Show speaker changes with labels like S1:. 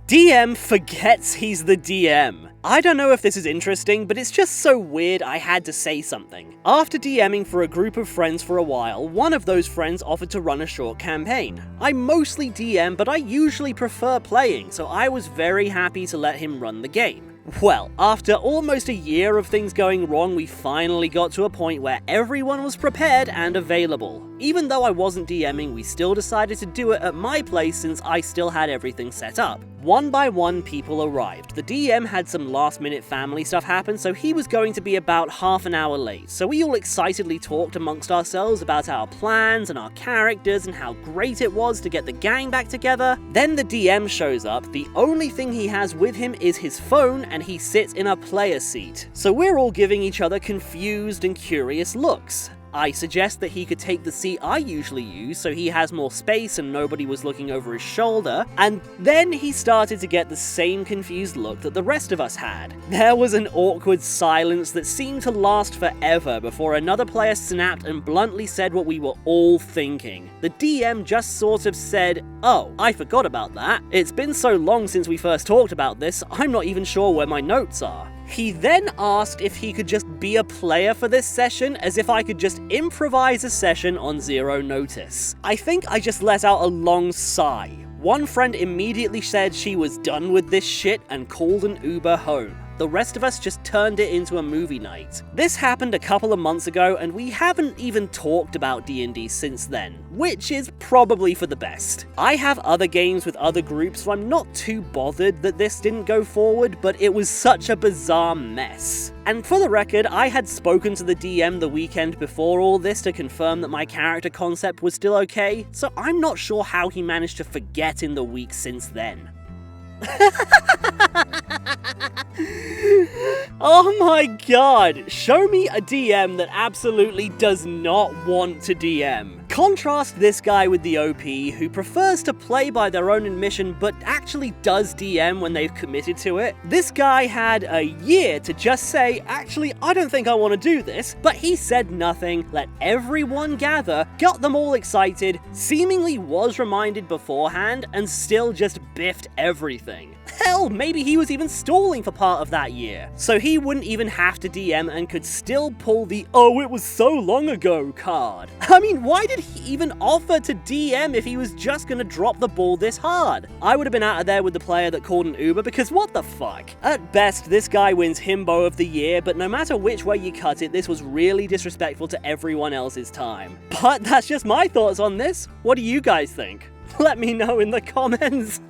S1: DM forgets he's the DM. I don't know if this is interesting, but it's just so weird I had to say something. After DMing for a group of friends for a while, one of those friends offered to run a short campaign. I mostly DM, but I usually prefer playing, so I was very happy to let him run the game. Well, after almost a year of things going wrong, we finally got to a point where everyone was prepared and available. Even though I wasn't DMing, we still decided to do it at my place since I still had everything set up. One by one, people arrived. The DM had some last-minute family stuff happen, so he was going to be about half an hour late. So we all excitedly talked amongst ourselves about our plans and our characters and how great it was to get the gang back together. Then the DM shows up. The only thing he has with him is his phone, and he sits in a player seat. So we're all giving each other confused and curious looks. I suggest that he could take the seat I usually use so he has more space and nobody was looking over his shoulder, and then he started to get the same confused look that the rest of us had. There was an awkward silence that seemed to last forever before another player snapped and bluntly said what we were all thinking. The DM just sort of said, "Oh, I forgot about that. It's been so long since we first talked about this, I'm not even sure where my notes are." He then asked if he could just be a player for this session, as if I could just improvise a session on zero notice. I think I just let out a long sigh. One friend immediately said she was done with this shit and called an Uber home. The rest of us just turned it into a movie night. This happened a couple of months ago, and we haven't even talked about D&D since then, which is probably for the best. I have other games with other groups, so I'm not too bothered that this didn't go forward, but it was such a bizarre mess. And for the record, I had spoken to the DM the weekend before all this to confirm that my character concept was still okay, so I'm not sure how he managed to forget in the week since then. Oh my god, show me a DM that absolutely does not want to DM. Contrast this guy with the OP who prefers to play by their own admission but actually does DM when they've committed to it. This guy had a year to just say, actually I don't think I want to do this, but he said nothing, let everyone gather, got them all excited, seemingly was reminded beforehand, and still just biffed everything. Hell, maybe he was even stalling for part of that year, so he wouldn't even have to DM and could still pull the "oh, it was so long ago" card. I mean, why did he even offer to DM if he was just gonna drop the ball this hard? I would have been out of there with the player that called an Uber, because what the fuck? At best, this guy wins Himbo of the Year, but no matter which way you cut it, this was really disrespectful to everyone else's time. But that's just my thoughts on this. What do you guys think? Let me know in the comments.